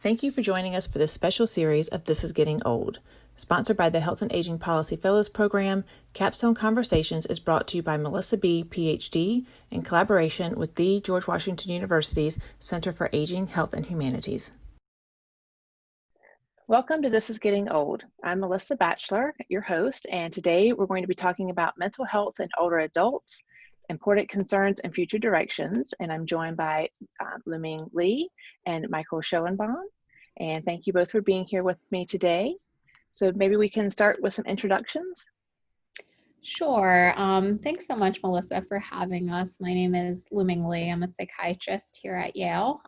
Thank you for joining us for this special series of This is Getting Old. Sponsored by the Health and Aging Policy Fellows Program, Capstone Conversations is brought to you by Melissa B., PhD, in collaboration with the George Washington University's Center for Aging, Health, and Humanities. Welcome to This is Getting Old. I'm Melissa Batchelor, your host, and today we're going to be talking about mental health in older adults, important concerns and future directions. And I'm joined by Luming Lee and Michael Schoenbaum. And thank you both for being here with me today. So maybe we can start with some introductions. Sure. Thanks so much, Melissa, for having us. My name is Luming Lee. I'm a psychiatrist here at Yale.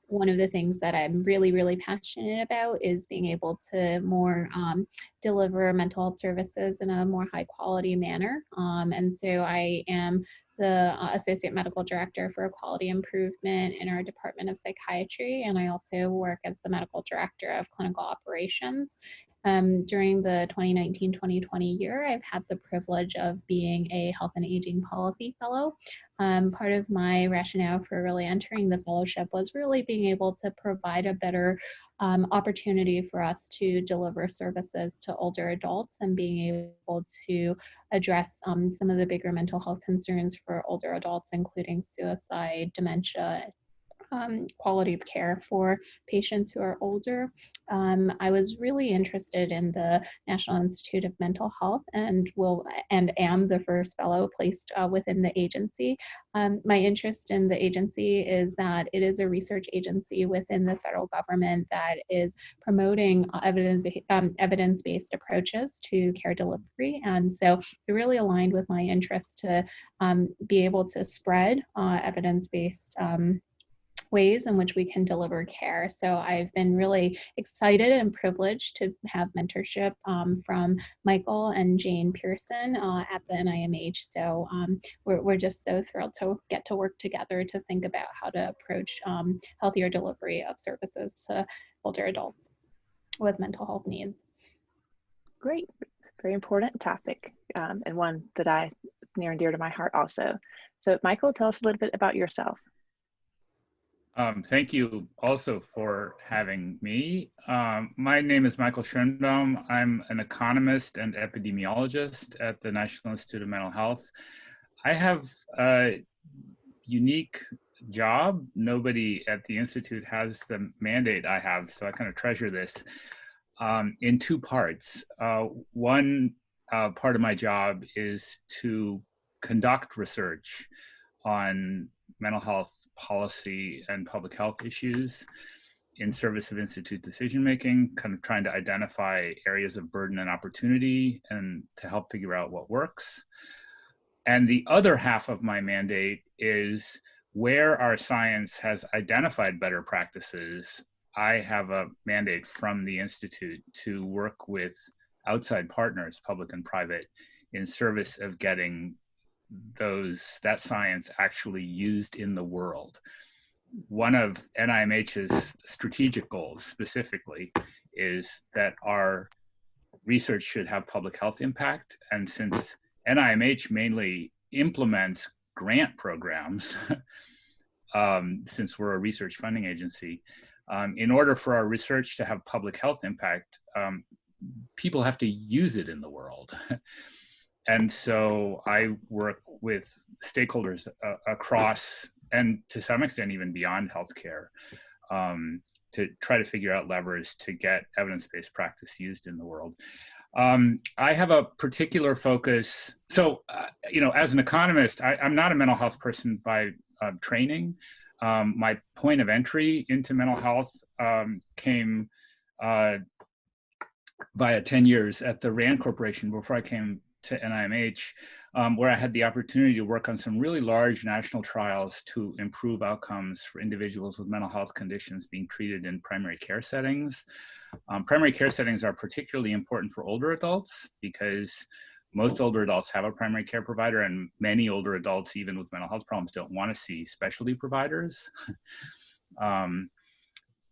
One of the things that I'm really passionate about is being able to more deliver mental health services in a more high quality manner. And so I am the Associate Medical Director for Quality Improvement in our Department of Psychiatry, and I also work as the Medical Director of Clinical Operations. During the 2019-2020 year, I've had the privilege of being a Health and Aging Policy Fellow. Part of my rationale for really entering the fellowship was really being able to provide a better opportunity for us to deliver services to older adults and being able to address some of the bigger mental health concerns for older adults, including suicide, dementia, quality of care for patients who are older. I was really interested in the National Institute of Mental Health and am the first fellow placed within the agency. My interest in the agency is that it is a research agency within the federal government that is promoting evidence-based approaches to care delivery. And so it really aligned with my interest to be able to spread evidence-based ways in which we can deliver care. So I've been really excited and privileged to have mentorship from Michael and Jane Pearson at the NIMH. So we're just so thrilled to get to work together to think about how to approach healthier delivery of services to older adults with mental health needs. Great, very important topic, and one that I near and dear to my heart also. So Michael, tell us a little bit about yourself. Thank you also for having me. My name is Michael Schoenbaum. I'm an economist and epidemiologist at the National Institute of Mental Health. I have a unique job. Nobody at the Institute has the mandate I have, so I kind of treasure this in two parts. One part of my job is to conduct research on mental health policy and public health issues in service of Institute decision-making, kind of trying to identify areas of burden and opportunity and to help figure out what works. And the other half of my mandate is where our science has identified better practices. I have a mandate from the Institute to work with outside partners, public and private, in service of getting that science actually used in the world. One of NIMH's strategic goals specifically is that our research should have public health impact. And since NIMH mainly implements grant programs, since we're a research funding agency, in order for our research to have public health impact, people have to use it in the world. And so I work with stakeholders across, and to some extent even beyond healthcare, to try to figure out levers to get evidence-based practice used in the world. I have a particular focus. So, as an economist, I'm not a mental health person by training. My point of entry into mental health came via 10 years at the RAND Corporation before I came to NIMH, where I had the opportunity to work on some really large national trials to improve outcomes for individuals with mental health conditions being treated in primary care settings. Primary care settings are particularly important for older adults because most older adults have a primary care provider, and many older adults, even with mental health problems, don't want to see specialty providers.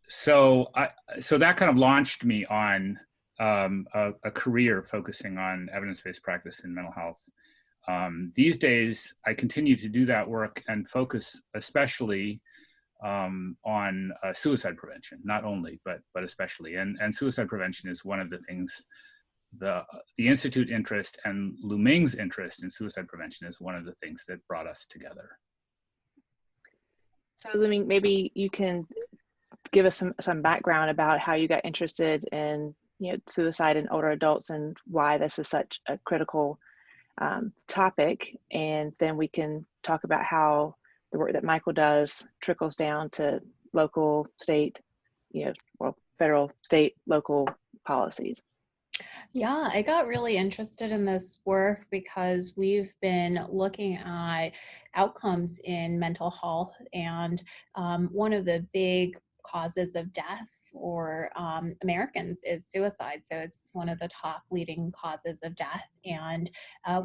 So that kind of launched me on a career focusing on evidence-based practice in mental health. These days, I continue to do that work and focus especially on suicide prevention, not only, but especially. And suicide prevention is one of the things, the Institute interest and Lu Ming's interest in suicide prevention is one of the things that brought us together. So Lu Ming, maybe you can give us some background about how you got interested in suicide in older adults and why this is such a critical topic, and then we can talk about how the work that Michael does trickles down to local, state, federal, state, local policies. Yeah, I got really interested in this work because we've been looking at outcomes in mental health, and one of the big causes of death for Americans is suicide. So it's one of the top leading causes of death. And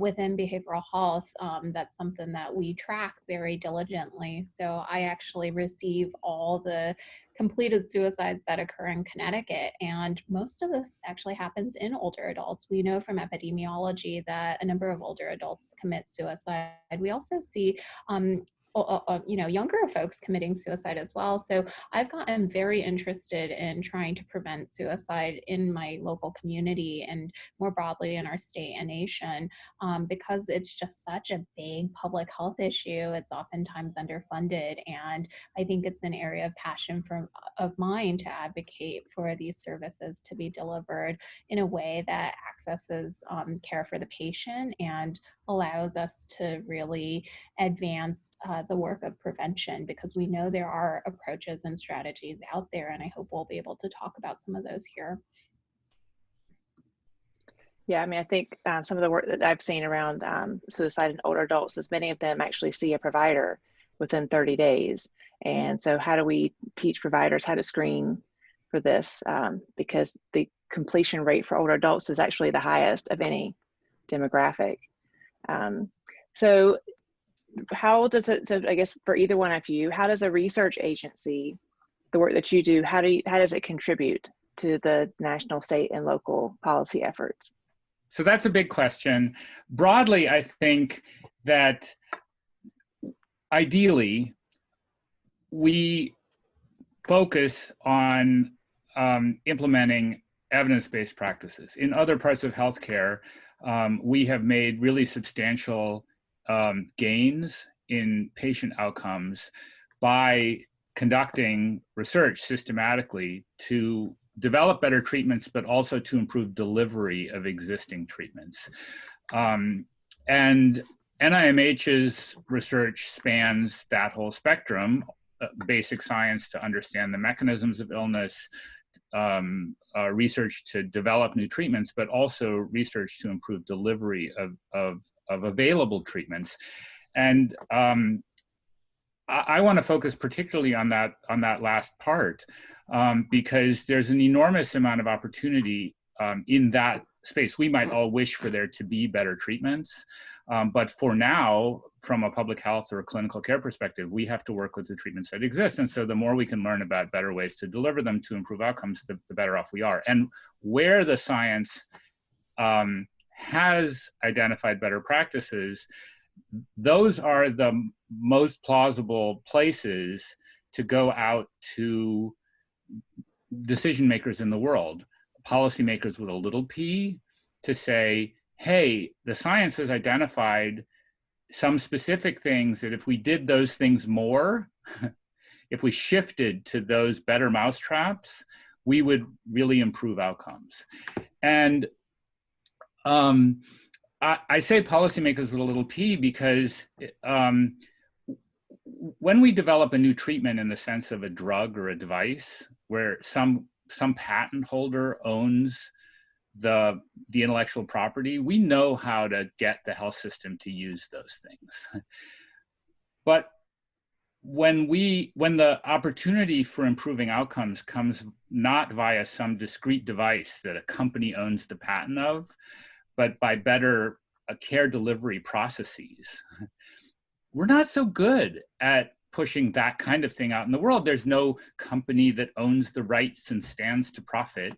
within behavioral health, that's something that we track very diligently. So I actually receive all the completed suicides that occur in Connecticut. And most of this actually happens in older adults. We know from epidemiology that a number of older adults commit suicide. We also see younger folks committing suicide as well. So I've gotten very interested in trying to prevent suicide in my local community and more broadly in our state and nation, because it's just such a big public health issue. It's oftentimes underfunded, and I think it's an area of passion of mine to advocate for these services to be delivered in a way that accesses care for the patient and allows us to really advance the work of prevention, because we know there are approaches and strategies out there, and I hope we'll be able to talk about some of those here. Yeah, I mean, I think some of the work that I've seen around suicide in older adults is many of them actually see a provider within 30 days. And so how do we teach providers how to screen for this? Because the completion rate for older adults is actually the highest of any demographic. So how does it, so I guess for either one of you, how does a research agency, the work that you do, how does it contribute to the national, state, and local policy efforts? So that's a big question. Broadly, I think that ideally, we focus on implementing evidence-based practices. In other parts of healthcare, we have made really substantial gains in patient outcomes by conducting research systematically to develop better treatments, but also to improve delivery of existing treatments. And NIMH's research spans that whole spectrum, basic science to understand the mechanisms of illness, research to develop new treatments, but also research to improve delivery of available treatments. And I want to focus particularly on that last part, because there's an enormous amount of opportunity in that space. We might all wish for there to be better treatments, but for now, from a public health or a clinical care perspective, we have to work with the treatments that exist. And so the more we can learn about better ways to deliver them to improve outcomes, the better off we are. And where the science has identified better practices, those are the most plausible places to go out to decision makers in the world, policymakers with a little p, to say, hey, the science has identified some specific things that if we did those things more, if we shifted to those better mousetraps, we would really improve outcomes. And I say policymakers with a little p because when we develop a new treatment in the sense of a drug or a device where some patent holder owns the intellectual property, we know how to get the health system to use those things. But when the opportunity for improving outcomes comes not via some discrete device that a company owns the patent of, but by better care delivery processes, we're not so good at pushing that kind of thing out in the world. There's no company that owns the rights and stands to profit.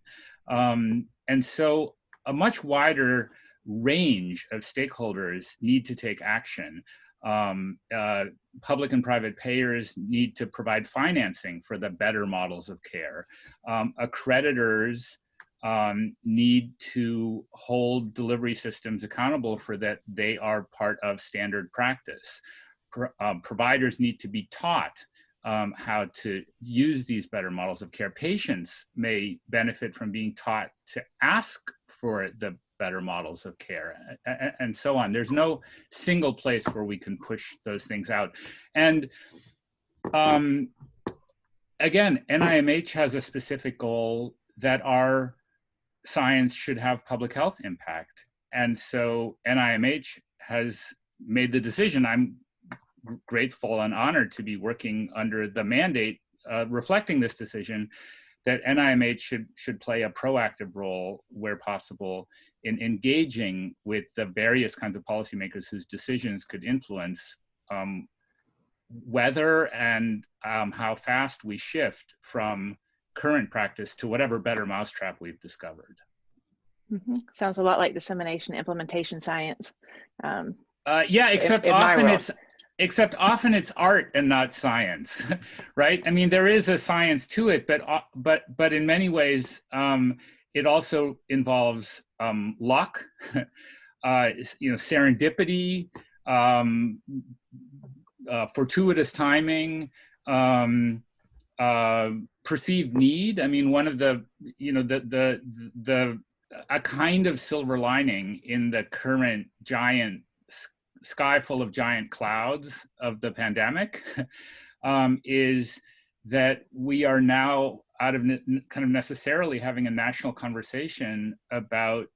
And so a much wider range of stakeholders need to take action. Public and private payers need to provide financing for the better models of care. Accreditors need to hold delivery systems accountable for that they are part of standard practice. Providers need to be taught how to use these better models of care. Patients may benefit from being taught to ask for the better models of care, and so on. There's no single place where we can push those things out. And again, NIMH has a specific goal that our science should have public health impact. And so NIMH has made the decision. I'm grateful and honored to be working under the mandate reflecting this decision, that NIMH should play a proactive role where possible in engaging with the various kinds of policymakers whose decisions could influence whether and how fast we shift from current practice to whatever better mousetrap we've discovered. Mm-hmm. Sounds a lot like dissemination implementation science. Yeah, except often it's art and not science, right? I mean, there is a science to it, but in many ways, it also involves luck, serendipity, fortuitous timing, perceived need. I mean, one of a kind of silver lining in the current giant sky full of giant clouds of the pandemic is that we are now out of kind of necessarily having a national conversation about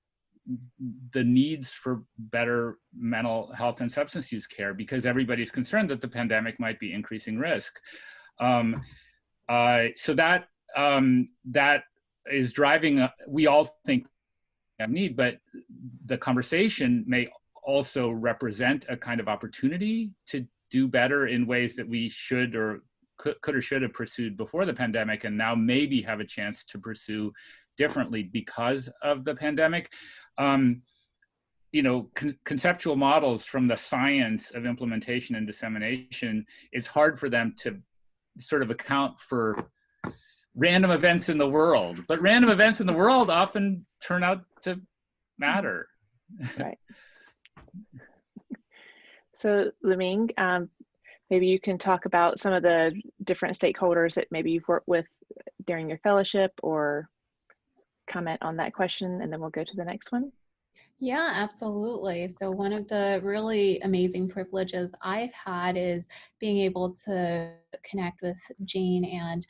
the needs for better mental health and substance use care, because everybody's concerned that the pandemic might be increasing risk. So that is driving, we all think have need, but the conversation may also represent a kind of opportunity to do better in ways that we should or could or should have pursued before the pandemic, and now maybe have a chance to pursue differently because of the pandemic. Conceptual models from the science of implementation and dissemination, it's hard for them to sort of account for random events in the world, but random events in the world often turn out to matter. Right. So Luming, maybe you can talk about some of the different stakeholders that maybe you've worked with during your fellowship, or comment on that question, and then we'll go to the next one. Yeah, absolutely. So one of the really amazing privileges I've had is being able to connect with Jane and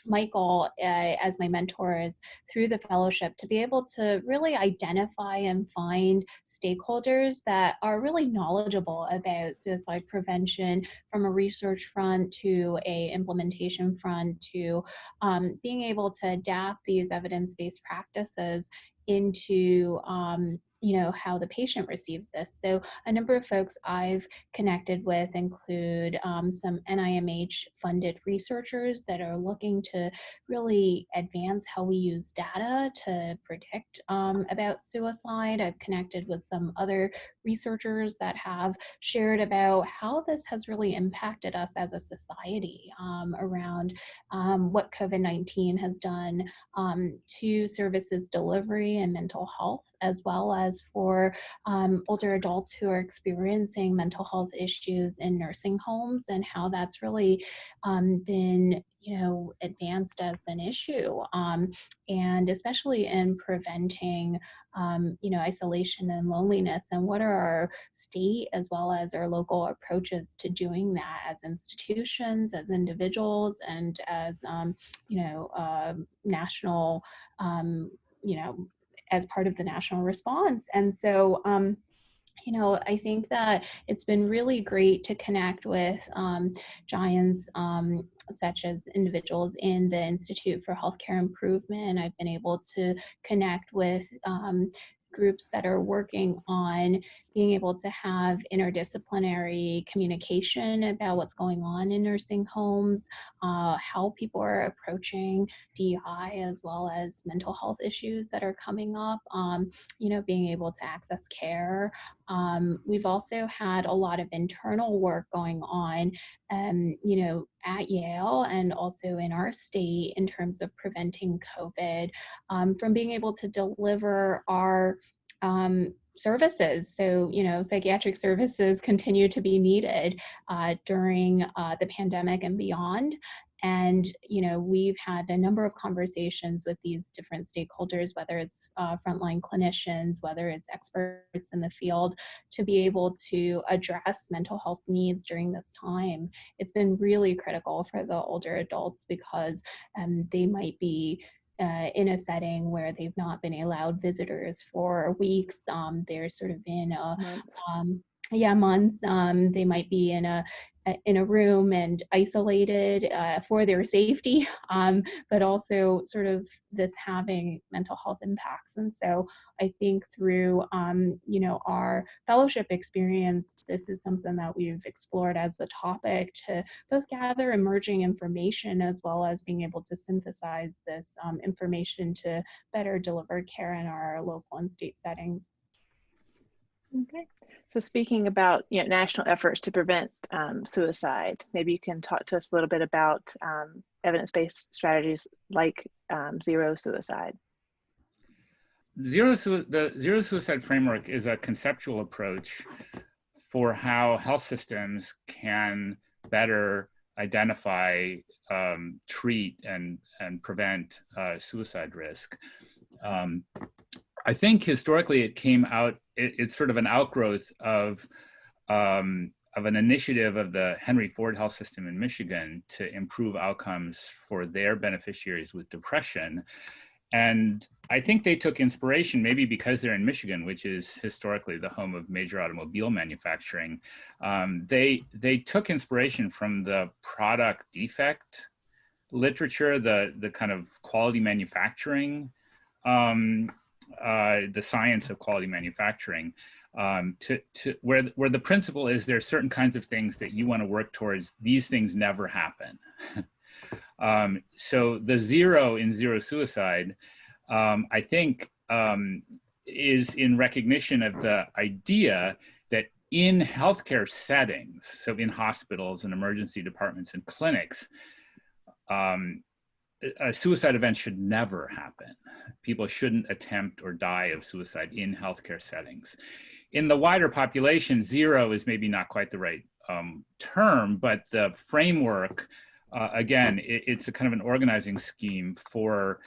Michael as my mentors through the fellowship, to be able to really identify and find stakeholders that are really knowledgeable about suicide prevention, from a research front to a implementation front, to being able to adapt these evidence-based practices into how the patient receives this. So a number of folks I've connected with include some NIMH funded researchers that are looking to really advance how we use data to predict about suicide. I've connected with some other researchers that have shared about how this has really impacted us as a society around what COVID-19 has done to services delivery and mental health, as well as for older adults who are experiencing mental health issues in nursing homes, and how that's really been advanced as an issue, and especially in preventing isolation and loneliness, and what are our state as well as our local approaches to doing that as institutions, as individuals, and as national as part of the national response. And so I think that it's been really great to connect with giants such as individuals in the Institute for Healthcare Improvement. I've been able to connect with groups that are working on being able to have interdisciplinary communication about what's going on in nursing homes, how people are approaching DEI as well as mental health issues that are coming up, being able to access care, We've also had a lot of internal work going on, at Yale and also in our state in terms of preventing COVID, from being able to deliver our services. So, psychiatric services continue to be needed during the pandemic and beyond. And, we've had a number of conversations with these different stakeholders, whether it's frontline clinicians, whether it's experts in the field, to be able to address mental health needs during this time. It's been really critical for the older adults because they might be in a setting where they've not been allowed visitors for weeks. They're sort of in a months. They might be in a room and isolated for their safety, but also sort of this having mental health impacts. And so I think through our fellowship experience, this is something that we've explored as a topic to both gather emerging information as well as being able to synthesize this information to better deliver care in our local and state settings. Okay. So speaking about national efforts to prevent suicide, maybe you can talk to us a little bit about evidence-based strategies like zero suicide. The zero suicide framework is a conceptual approach for how health systems can better identify, treat, and prevent suicide risk. I think historically it came out, it's sort of an outgrowth of an initiative of the Henry Ford Health System in Michigan to improve outcomes for their beneficiaries with depression. And I think they took inspiration, maybe because they're in Michigan, which is historically the home of major automobile manufacturing. They took inspiration from the product defect literature, the kind of quality manufacturing, the science of quality manufacturing, where the principle is there are certain kinds of things that you want to work towards. These things never happen. So the zero in zero suicide, I think, is in recognition of the idea that in healthcare settings, so in hospitals and emergency departments and clinics, a suicide event should never happen. People shouldn't attempt or die of suicide in healthcare settings. In the wider population, zero is maybe not quite the right term, but the framework, again, it's a kind of an organizing scheme for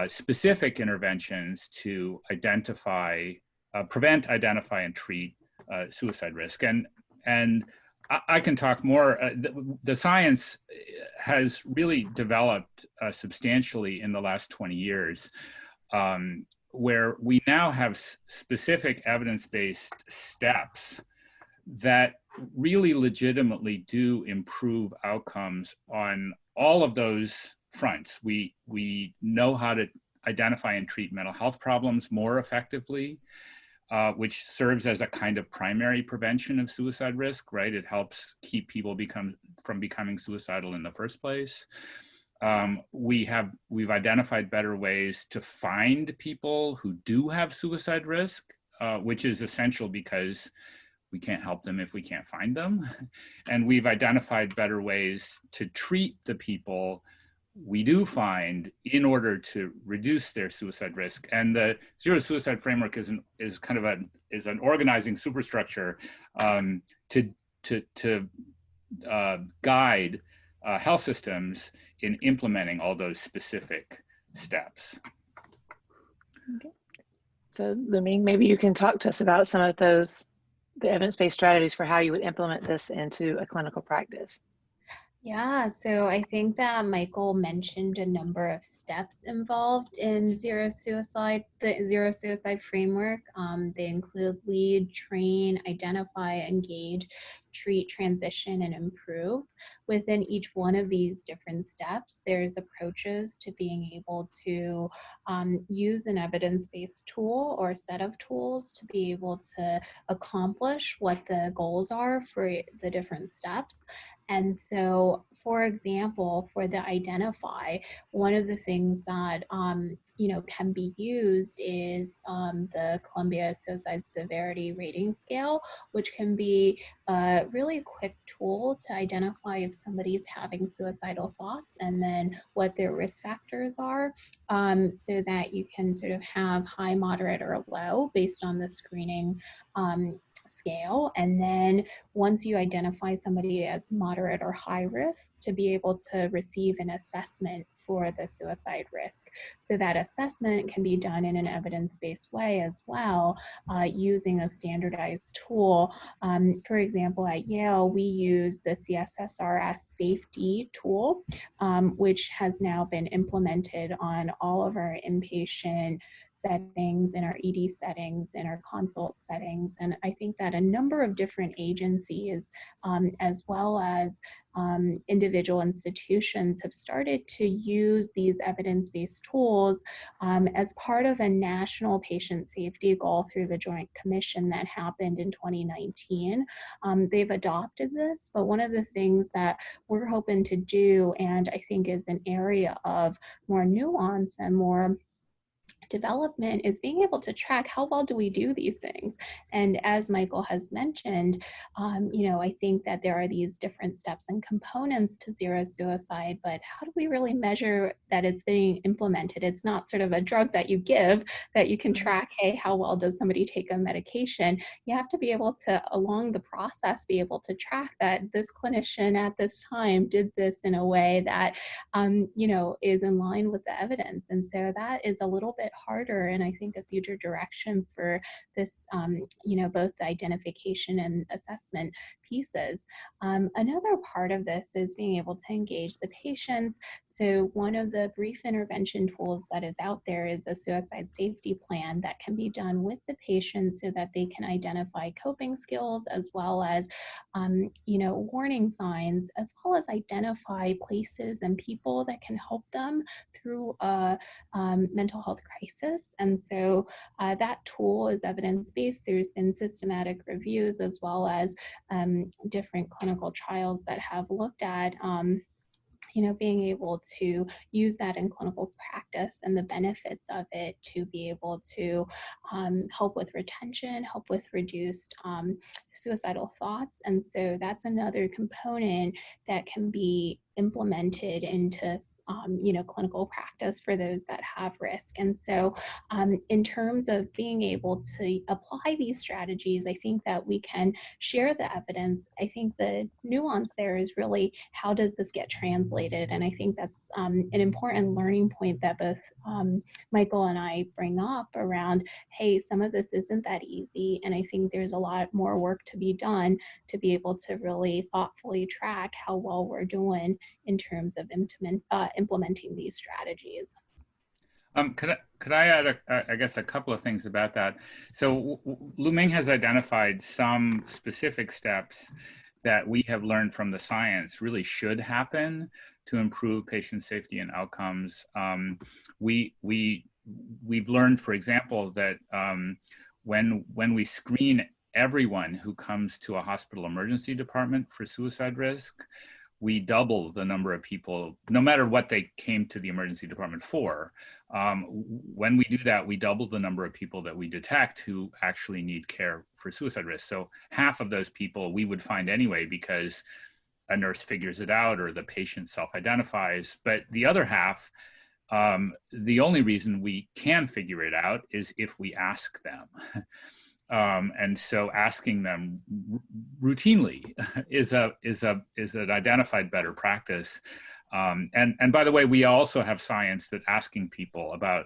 specific interventions to identify, prevent, identify, and treat suicide risk. And I can talk more. The science has really developed substantially in the last 20 years, where we now have specific evidence-based steps that really legitimately do improve outcomes on all of those fronts. We know how to identify and treat mental health problems more effectively, which serves as a kind of primary prevention of suicide risk, right? It helps keep people from becoming suicidal in the first place. We've identified better ways to find people who do have suicide risk, which is essential because we can't help them if we can't find them. And we've identified better ways to treat the people we do find in order to reduce their suicide risk. And the zero suicide framework is kind of an organizing superstructure to guide health systems in implementing all those specific steps. Okay. So Lu-Ming, maybe you can talk to us about some of the evidence-based strategies for how you would implement this into a clinical practice. Yeah, so I think that Michael mentioned a number of steps involved in the zero suicide framework. They include lead, train, identify, engage, treat, transition, and improve. Within each one of these different steps, there's approaches to being able to use an evidence-based tool or set of tools to be able to accomplish what the goals are for the different steps. And so for example, for the Identify, one of the things that can be used is the Columbia Suicide Severity Rating Scale, which can be a really quick tool to identify if somebody's having suicidal thoughts and then what their risk factors are, so that you can sort of have high, moderate, or low based on the screening scale. And then once you identify somebody as moderate or high risk, to be able to receive an assessment for the suicide risk. So that assessment can be done in an evidence-based way as well, using a standardized tool. For example, at Yale, we use the CSSRS safety tool, which has now been implemented on all of our inpatient settings, in our ED settings, in our consult settings. And I think that a number of different agencies, as well as individual institutions, have started to use these evidence-based tools as part of a national patient safety goal through the Joint Commission that happened in 2019. They've adopted this, but one of the things that we're hoping to do, and I think is an area of more nuance and more development, is being able to track how well do we do these things. And as Michael has mentioned, I think that there are these different steps and components to zero suicide, but how do we really measure that it's being implemented? It's not sort of a drug that you give that you can track, hey, how well does somebody take a medication? You have to be able to, along the process, be able to track that this clinician at this time did this in a way that, is in line with the evidence. And so that is a little bit harder, and I think a future direction for this, both the identification and assessment pieces. Another part of this is being able to engage the patients. So one of the brief intervention tools that is out there is a suicide safety plan that can be done with the patient so that they can identify coping skills as well as, warning signs, as well as identify places and people that can help them through a mental health crisis. And so that tool is evidence-based. There's been systematic reviews as well as different clinical trials that have looked at being able to use that in clinical practice and the benefits of it to be able to help with retention, help with reduced suicidal thoughts. And so that's another component that can be implemented into clinical practice for those that have risk. And so in terms of being able to apply these strategies, I think that we can share the evidence. I think the nuance there is really, how does this get translated? And I think that's an important learning point that both Michael and I bring up around, hey, some of this isn't that easy. And I think there's a lot more work to be done to be able to really thoughtfully track how well we're doing in terms of implementing these strategies. Could I add, I guess, a couple of things about that? So Lu-Ming has identified some specific steps that we have learned from the science really should happen to improve patient safety and outcomes. We've learned, for example, that when we screen everyone who comes to a hospital emergency department for suicide risk, we double the number of people, no matter what they came to the emergency department for. When we do that, we double the number of people that we detect who actually need care for suicide risk. So half of those people we would find anyway because a nurse figures it out or the patient self-identifies. But the other half, the only reason we can figure it out is if we ask them. And so asking them routinely is an identified better practice. And by the way, we also have science that asking people about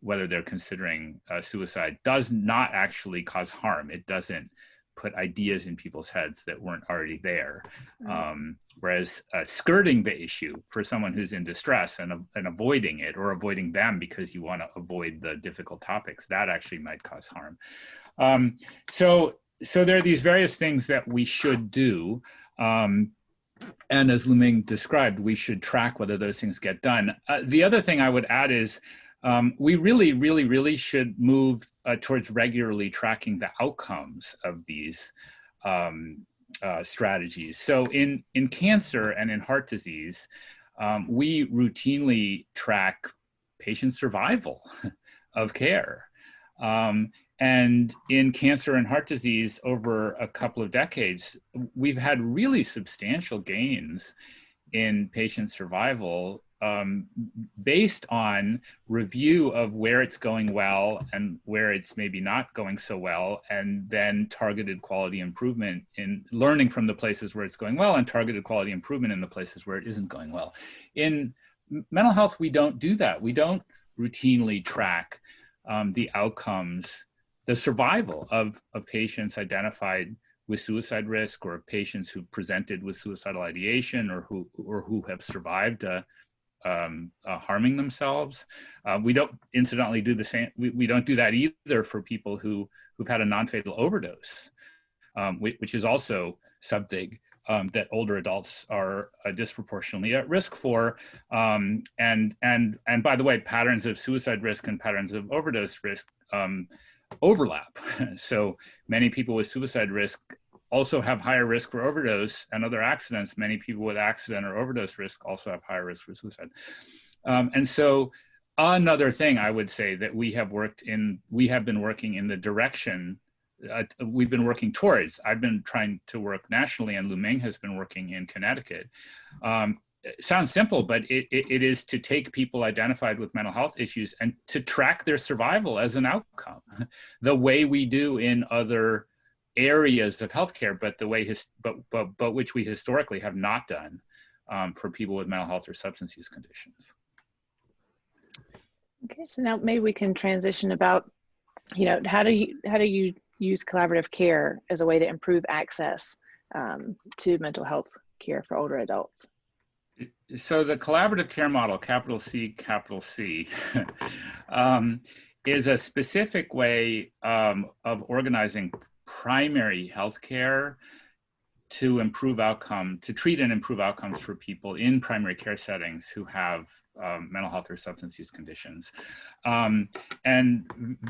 whether they're considering suicide does not actually cause harm. It doesn't put ideas in people's heads that weren't already there. Whereas skirting the issue for someone who's in distress and avoiding it, or avoiding them because you want to avoid the difficult topics, that actually might cause harm. So there are these various things that we should do. And as Lu-Ming described, we should track whether those things get done. The other thing I would add is we really should move towards regularly tracking the outcomes of these strategies. So in cancer and in heart disease, we routinely track patient survival of care. And in cancer and heart disease, over a couple of decades, we've had really substantial gains in patient survival based on review of where it's going well and where it's maybe not going so well, and then targeted quality improvement in learning from the places where it's going well and targeted quality improvement in the places where it isn't going well. In mental health, we don't do that. We don't routinely track the outcomes, the survival of patients identified with suicide risk, or of patients who presented with suicidal ideation, or who have survived harming themselves. We don't incidentally do the same. We don't do that either for people who've had a non-fatal overdose, which is also something that older adults are disproportionately at risk for. And by the way, patterns of suicide risk and patterns of overdose risk overlap. So many people with suicide risk also have higher risk for overdose and other accidents. Many people with accident or overdose risk also have higher risk for suicide. And so another thing I would say that we have been working in the direction we've been working towards. I've been trying to work nationally, and Luming has been working in Connecticut. It sounds simple, but it is to take people identified with mental health issues and to track their survival as an outcome, the way we do in other areas of healthcare, but the way but which we historically have not done for people with mental health or substance use conditions. Okay, so now maybe we can transition about, how do you use collaborative care as a way to improve access to mental health care for older adults? So the collaborative care model, capital C, is a specific way of organizing primary health care to improve to treat and improve outcomes for people in primary care settings who have mental health or substance use conditions. And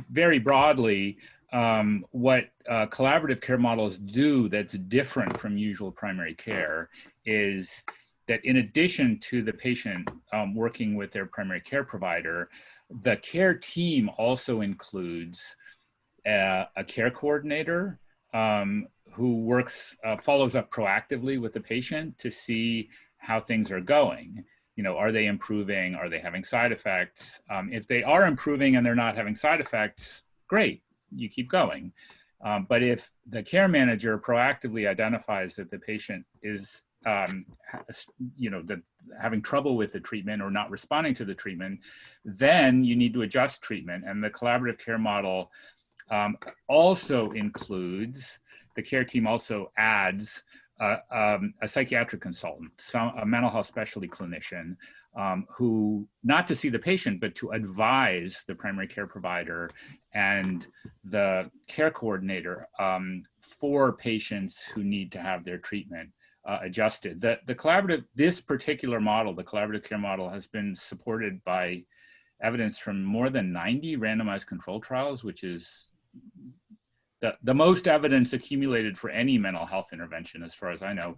very broadly, what collaborative care models do that's different from usual primary care is that in addition to the patient working with their primary care provider, the care team also includes a care coordinator who follows up proactively with the patient to see how things are going. Are they improving? Are they having side effects? If they are improving and they're not having side effects, great, you keep going. But if the care manager proactively identifies that the patient is having trouble with the treatment or not responding to the treatment, then you need to adjust treatment. And the collaborative care model also includes, the care team also adds a psychiatric consultant, a mental health specialty clinician, who, not to see the patient, but to advise the primary care provider and the care coordinator for patients who need to have their treatment adjusted. This particular model, the collaborative care model, has been supported by evidence from more than 90 randomized controlled trials, which is the most evidence accumulated for any mental health intervention, as far as I know.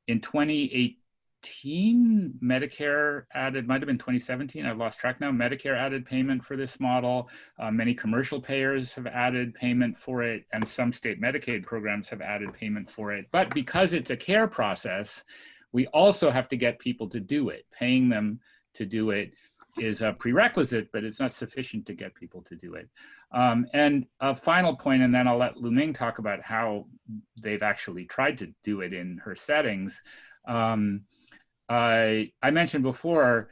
In 2018, Medicare added, might have been 2017, I've lost track now, Medicare added payment for this model. Many commercial payers have added payment for it, and some state Medicaid programs have added payment for it. But because it's a care process, we also have to get people to do it. Paying them to do it is a prerequisite, but it's not sufficient to get people to do it. And a final point, and then I'll let Luming talk about how they've actually tried to do it in her settings. I mentioned before,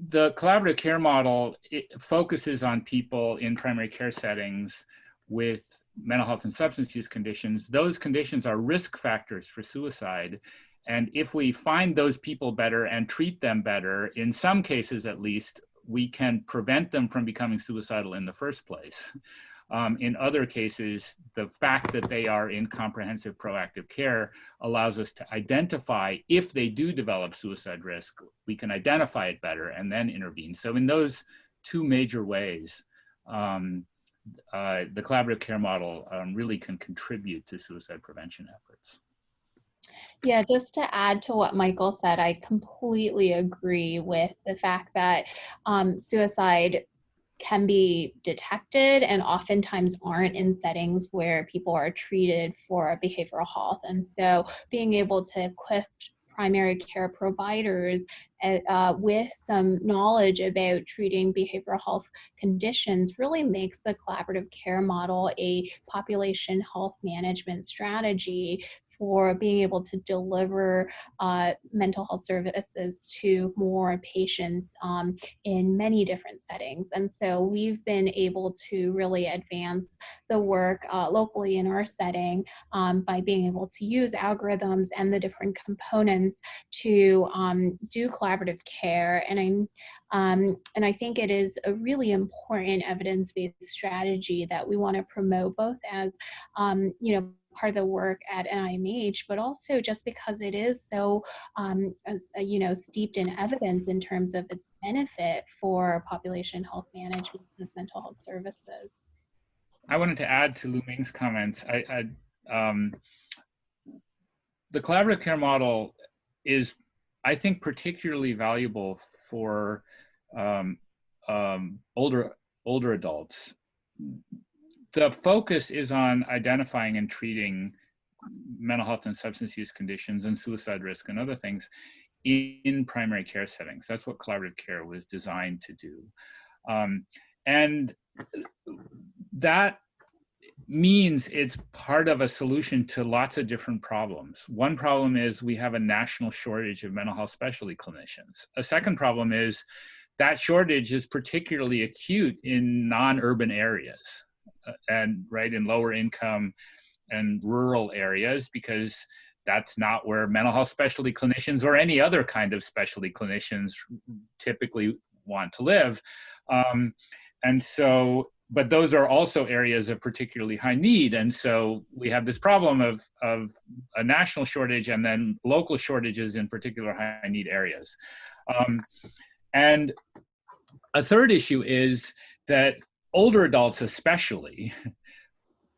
the collaborative care model, it focuses on people in primary care settings with mental health and substance use conditions. Those conditions are risk factors for suicide. And if we find those people better and treat them better, in some cases at least, we can prevent them from becoming suicidal in the first place. In other cases, the fact that they are in comprehensive proactive care allows us to identify, if they do develop suicide risk, we can identify it better and then intervene. So in those two major ways, the collaborative care model really can contribute to suicide prevention efforts. Yeah, just to add to what Michael said, I completely agree with the fact that suicide can be detected and oftentimes aren't in settings where people are treated for behavioral health. And so being able to equip primary care providers with some knowledge about treating behavioral health conditions really makes the collaborative care model a population health management strategy for being able to deliver mental health services to more patients in many different settings. And so we've been able to really advance the work locally in our setting by being able to use algorithms and the different components to do collaborative care. And I think it is a really important evidence-based strategy that we want to promote both as, part of the work at NIMH, but also just because it is so, steeped in evidence in terms of its benefit for population health management and mental health services. I wanted to add to Lu Ming's comments. The collaborative care model is, I think, particularly valuable for older adults. The focus is on identifying and treating mental health and substance use conditions and suicide risk and other things in primary care settings. That's what collaborative care was designed to do. And that means it's part of a solution to lots of different problems. One problem is we have a national shortage of mental health specialty clinicians. A second problem is that shortage is particularly acute in non-urban areas and in lower income and rural areas, because that's not where mental health specialty clinicians or any other kind of specialty clinicians typically want to live. But those are also areas of particularly high need. And so we have this problem of a national shortage and then local shortages in particular high need areas. And a third issue is that older adults especially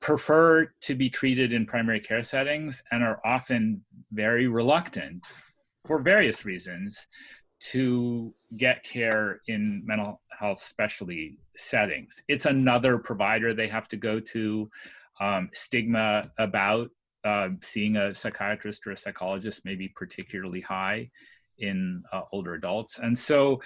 prefer to be treated in primary care settings and are often very reluctant, for various reasons, to get care in mental health specialty settings. It's another provider they have to go to. Stigma about seeing a psychiatrist or a psychologist may be particularly high in older adults. And so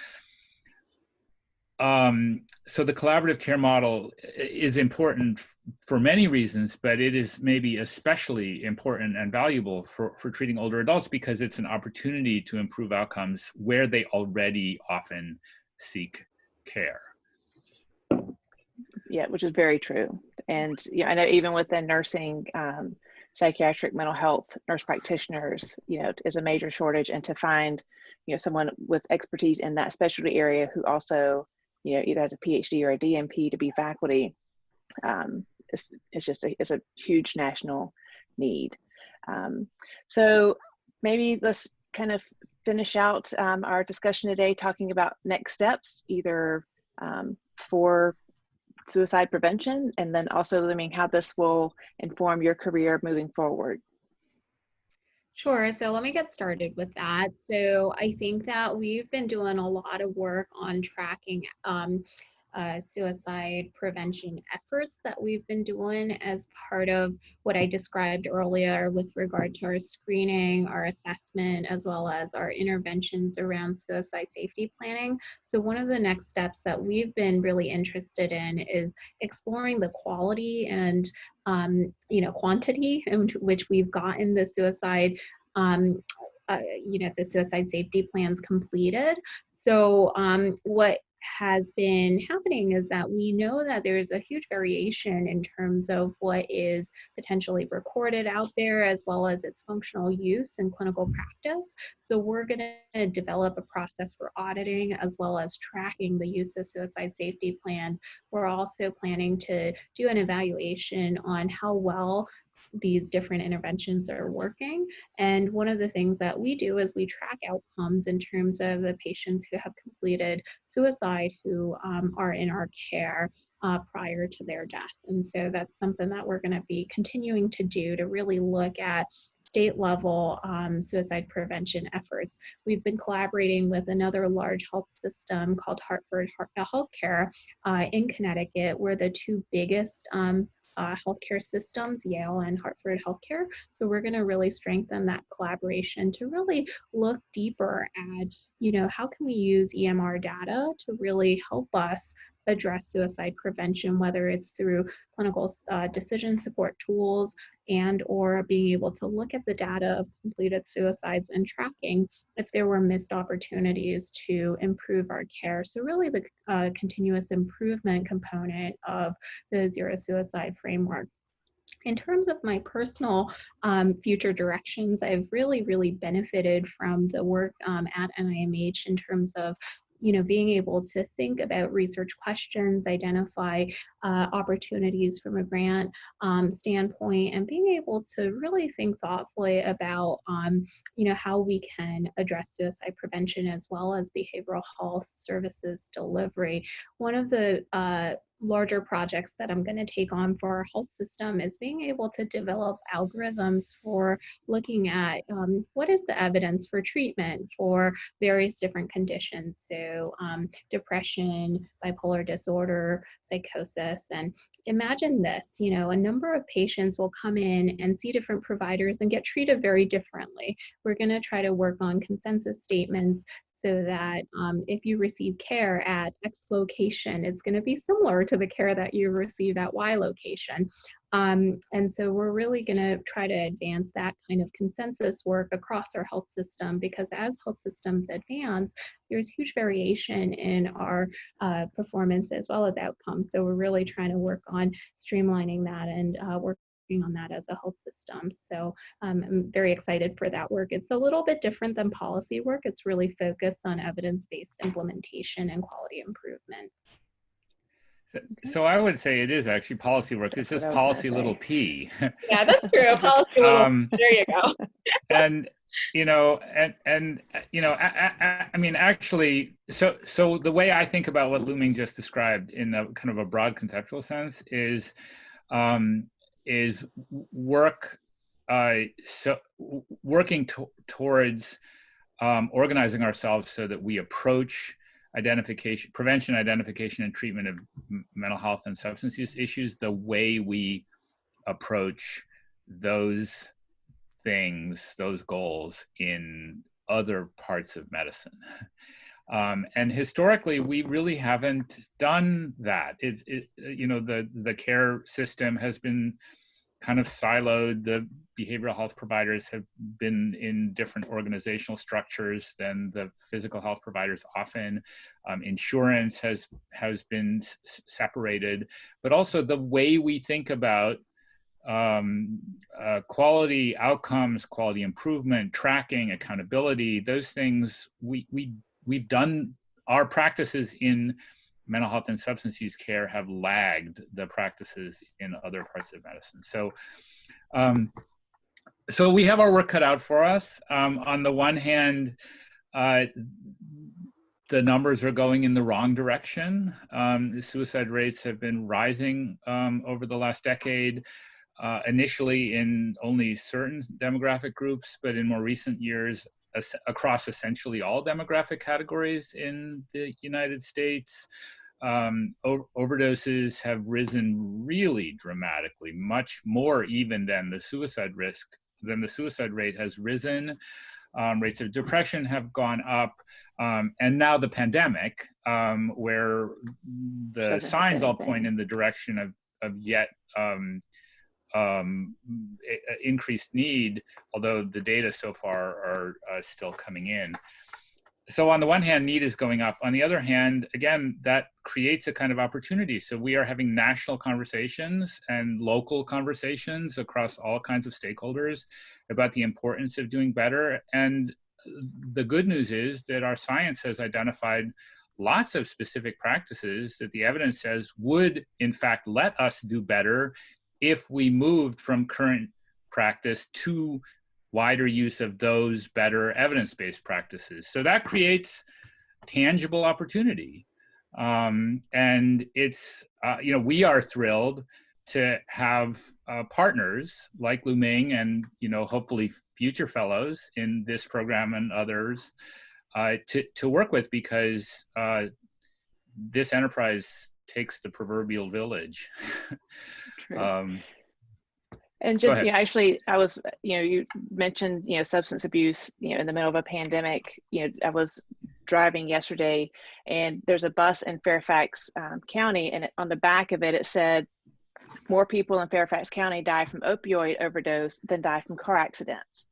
the collaborative care model is important for many reasons, but it is maybe especially important and valuable for treating older adults because it's an opportunity to improve outcomes where they already often seek care. Yeah, which is very true. And I know even within nursing, psychiatric mental health nurse practitioners, is a major shortage, and to find, someone with expertise in that specialty area who also, either has a PhD or a DNP to be faculty, it's a huge national need. So maybe let's kind of finish out our discussion today talking about next steps, either for suicide prevention, and then also, how this will inform your career moving forward. Sure. So let me get started with that. So I think that we've been doing a lot of work on tracking suicide prevention efforts that we've been doing as part of what I described earlier with regard to our screening, our assessment, as well as our interventions around suicide safety planning. So one of the next steps that we've been really interested in is exploring the quality and quantity in which we've gotten the suicide the suicide safety plans completed. So what has been happening is that we know that there's a huge variation in terms of what is potentially recorded out there, as well as its functional use in clinical practice. So we're going to develop a process for auditing as well as tracking the use of suicide safety plans. We're also planning to do an evaluation on how well these different interventions are working. And one of the things that we do is we track outcomes in terms of the patients who have completed suicide who are in our care. prior to their death. And so that's something that we're going to be continuing to do to really look at state level suicide prevention efforts. We've been collaborating with another large health system called Hartford Healthcare in Connecticut. We're the two biggest healthcare systems, Yale and Hartford Healthcare. So we're going to really strengthen that collaboration to really look deeper at, how can we use EMR data to really help us address suicide prevention, whether it's through clinical decision support tools and or being able to look at the data of completed suicides and tracking if there were missed opportunities to improve our care. So really the continuous improvement component of the Zero Suicide Framework. In terms of my personal future directions, I've really benefited from the work at NIMH in terms of being able to think about research questions, identify opportunities from a grant standpoint, and being able to really think thoughtfully about, how we can address suicide prevention as well as behavioral health services delivery. One of the larger projects that I'm going to take on for our health system is being able to develop algorithms for looking at what is the evidence for treatment for various different conditions. So depression, bipolar disorder, psychosis. And imagine this, a number of patients will come in and see different providers and get treated very differently. We're going to try to work on consensus statements so that if you receive care at X location, it's going to be similar to the care that you receive at Y location. And so we're really going to try to advance that kind of consensus work across our health system, because as health systems advance, there's huge variation in our performance as well as outcomes. So we're really trying to work on streamlining that and working on that as a health system. So I'm very excited for that work. It's a little bit different than policy work. It's really focused on evidence-based implementation and quality improvement. So I would say it is actually policy work. It's just policy little p. Yeah, that's true. Policy little. There you go. And I mean, actually, so the way I think about what Lu-Ming just described in a kind of a broad conceptual sense is work, working towards organizing ourselves so that we approach prevention, identification, and treatment of mental health and substance use issues the way we approach those things, those goals in other parts of medicine. And historically, we really haven't done that. The care system has been kind of siloed. The behavioral health providers have been in different organizational structures than the physical health providers often. Insurance has been separated, but also the way we think about quality outcomes, quality improvement, tracking, accountability, those things, we've done. Our practices in mental health and substance use care have lagged the practices in other parts of medicine. So we have our work cut out for us. On the one hand, the numbers are going in the wrong direction. The suicide rates have been rising over the last decade, initially in only certain demographic groups, but in more recent years, across essentially all demographic categories in the United States. Overdoses have risen really dramatically, much more even than the suicide rate has risen. Rates of depression have gone up, and now the pandemic, where the signs all point in the direction of yet increased need, although the data so far are still coming in. So on the one hand, need is going up. On the other hand, again, that creates a kind of opportunity. So we are having national conversations and local conversations across all kinds of stakeholders about the importance of doing better. And the good news is that our science has identified lots of specific practices that the evidence says would, in fact, let us do better if we moved from current practice to wider use of those better evidence-based practices. So that creates tangible opportunity. And it's, we are thrilled to have partners like Lu Ming and, hopefully future fellows in this program and others to work with, because this enterprise takes the proverbial village. True. And just, actually, I was, you mentioned, substance abuse, in the middle of a pandemic. I was driving yesterday, and there's a bus in Fairfax County, and on the back of it, it said, more people in Fairfax County die from opioid overdose than die from car accidents.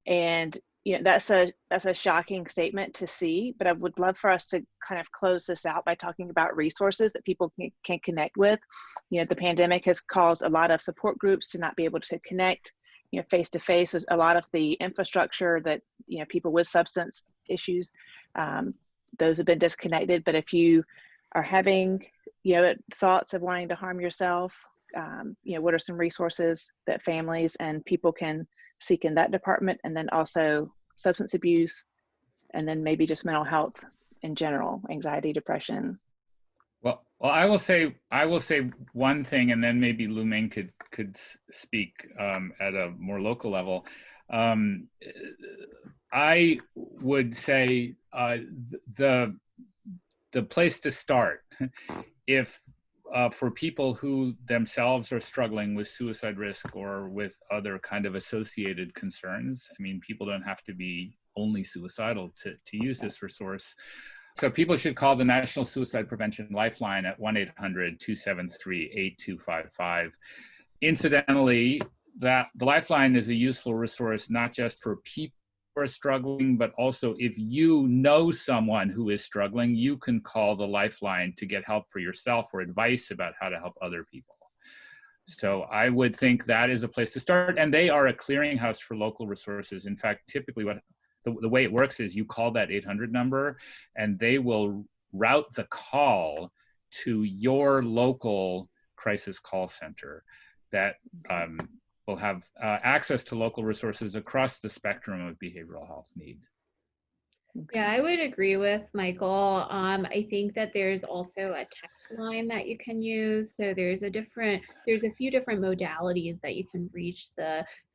And that's a shocking statement to see, but I would love for us to kind of close this out by talking about resources that people can connect with. The pandemic has caused a lot of support groups to not be able to connect, face to face. There's a lot of the infrastructure that, people with substance issues, those have been disconnected. But if you are having, thoughts of wanting to harm yourself, what are some resources that families and people can seek in that department? And then also substance abuse, and then maybe just mental health in general, anxiety, depression. Well, I will say one thing, and then maybe Lu Ming could speak at a more local level. I would say the place to start, if for people who themselves are struggling with suicide risk or with other kind of associated concerns. I mean, people don't have to be only suicidal to use this resource. So people should call the National Suicide Prevention Lifeline at 1-800-273-8255. Incidentally, the Lifeline is a useful resource not just for people who are struggling, but also if you know someone who is struggling, you can call the Lifeline to get help for yourself or advice about how to help other people. So I would think that is a place to start. And they are a clearinghouse for local resources. In fact, typically the way it works is you call that 800 number and they will route the call to your local crisis call center that will have access to local resources across the spectrum of behavioral health need. Yeah, I would agree with Michael. I think that there's also a text line that you can use. So there's a few different modalities that you can reach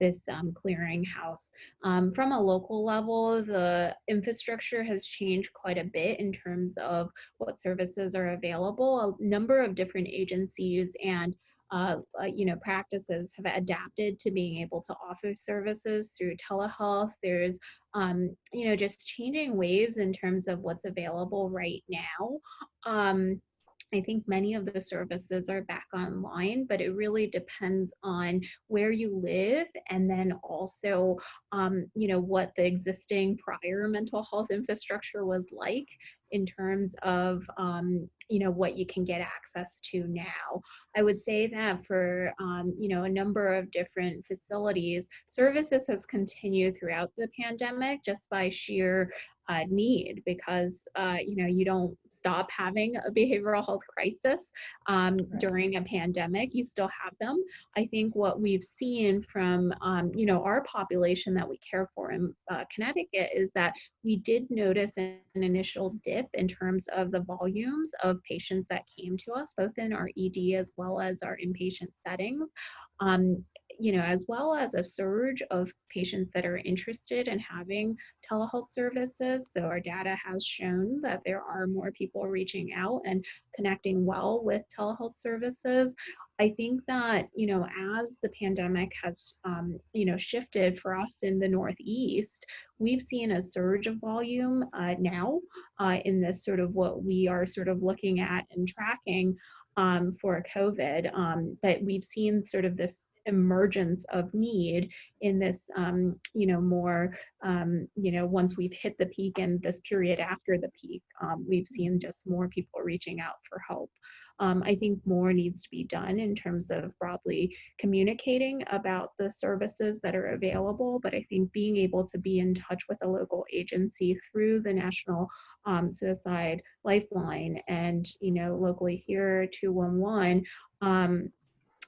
this clearinghouse. From a local level, the infrastructure has changed quite a bit in terms of what services are available. A number of different agencies and practices have adapted to being able to offer services through telehealth. There's just changing waves in terms of what's available right now. I think many of the services are back online, but it really depends on where you live, and then also, what the existing prior mental health infrastructure was like in terms of, what you can get access to now. I would say that for, a number of different facilities, services has continued throughout the pandemic just by sheer need, because you don't stop having a behavioral health crisis during a pandemic. You still have them. I think what we've seen from our population that we care for in Connecticut is that we did notice an initial dip in terms of the volumes of patients that came to us, both in our ED as well as our inpatient settings. As well as a surge of patients that are interested in having telehealth services. So our data has shown that there are more people reaching out and connecting well with telehealth services. I think that, as the pandemic has, shifted for us in the Northeast, we've seen a surge of volume now in this sort of what we are sort of looking at and tracking for COVID. But we've seen sort of this emergence of need in this, more, once we've hit the peak and this period after the peak, we've seen just more people reaching out for help. I think more needs to be done in terms of broadly communicating about the services that are available, but I think being able to be in touch with a local agency through the National Suicide Lifeline and, locally here 211,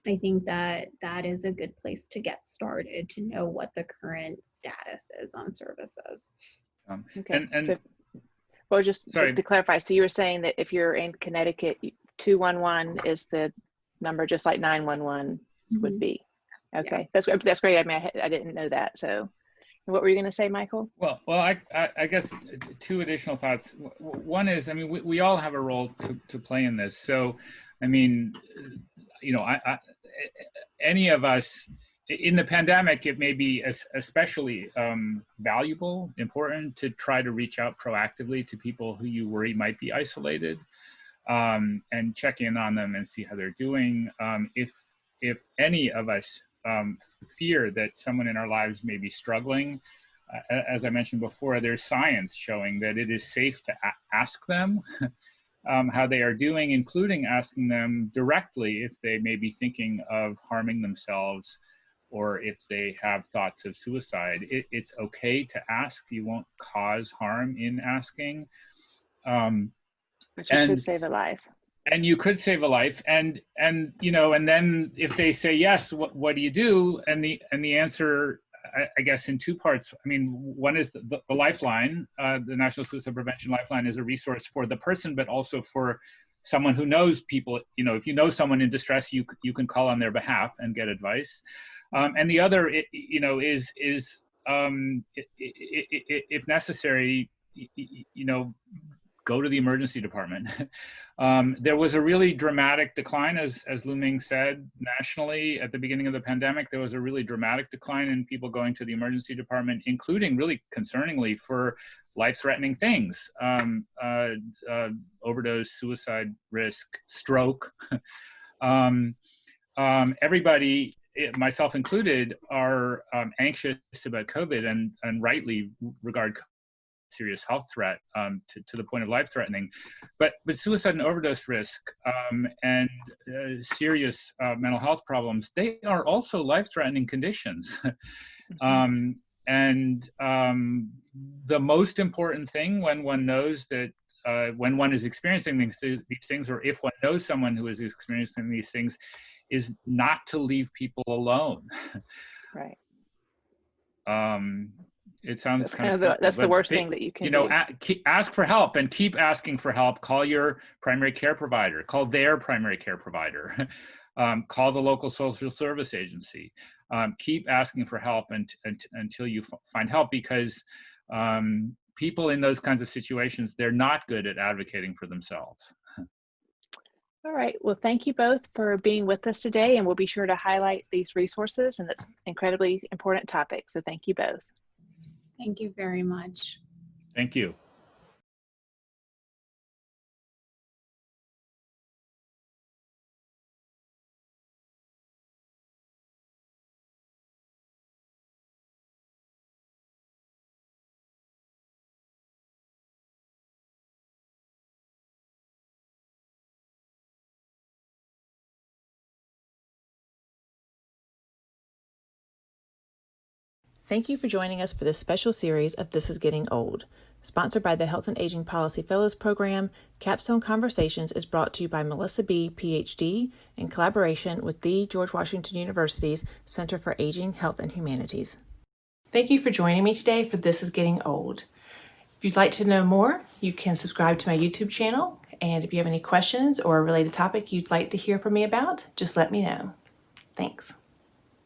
I think that is a good place to get started to know what the current status is on services. Okay. Well, just Sorry. to clarify, so you were saying that if you're in Connecticut, 211 is the number, just like 911 would be. Okay, that's great. I mean, I didn't know that. So, what were you going to say, Michael? Well, I guess two additional thoughts. One is, I mean, we all have a role to play in this. So, I mean, you know, any of us in the pandemic, it may be especially valuable, important to try to reach out proactively to people who you worry might be isolated, and check in on them and see how they're doing. If any of us fear that someone in our lives may be struggling, as I mentioned before, there's science showing that it is safe to ask them how they are doing, including asking them directly if they may be thinking of harming themselves or if they have thoughts of suicide. It's okay to ask. You won't cause harm in asking. But you could save a life. And you could save a life, and you know, and then if they say yes, what do you do? And the answer, I guess, in two parts. I mean, one is the Lifeline. The National Suicide Prevention Lifeline is a resource for the person, but also for someone who knows people. You know, if you know someone in distress, you can call on their behalf and get advice. And the other, you know, is if necessary, you know, go to the emergency department. There was a really dramatic decline, as Lu Ming said, nationally at the beginning of the pandemic. There was a really dramatic decline in people going to the emergency department, including, really concerningly, for life-threatening things, overdose, suicide risk, stroke. Everybody, myself included, are anxious about COVID and rightly regard serious health threat to the point of life-threatening, but suicide and overdose risk and serious mental health problems, they are also life-threatening conditions. And the most important thing when one knows that when one is experiencing these things, or if one knows someone who is experiencing these things, is not to leave people alone. Right. It sounds that's kind of simple, that's the worst thing that you can do. Ask for help and keep asking for help. Call your primary care provider. Call their primary care provider. Call the local social service agency. Keep asking for help until you find help, because people in those kinds of situations, they're not good at advocating for themselves. All right. Well, thank you both for being with us today, and we'll be sure to highlight these resources, and it's incredibly important topic. So thank you both. Thank you very much. Thank you. Thank you for joining us for this special series of This is Getting Old. Sponsored by the Health and Aging Policy Fellows Program, Capstone Conversations is brought to you by Melissa B., PhD, in collaboration with the George Washington University's Center for Aging, Health, and Humanities. Thank you for joining me today for This is Getting Old. If you'd like to know more, you can subscribe to my YouTube channel, and if you have any questions or a related topic you'd like to hear from me about, just let me know. Thanks.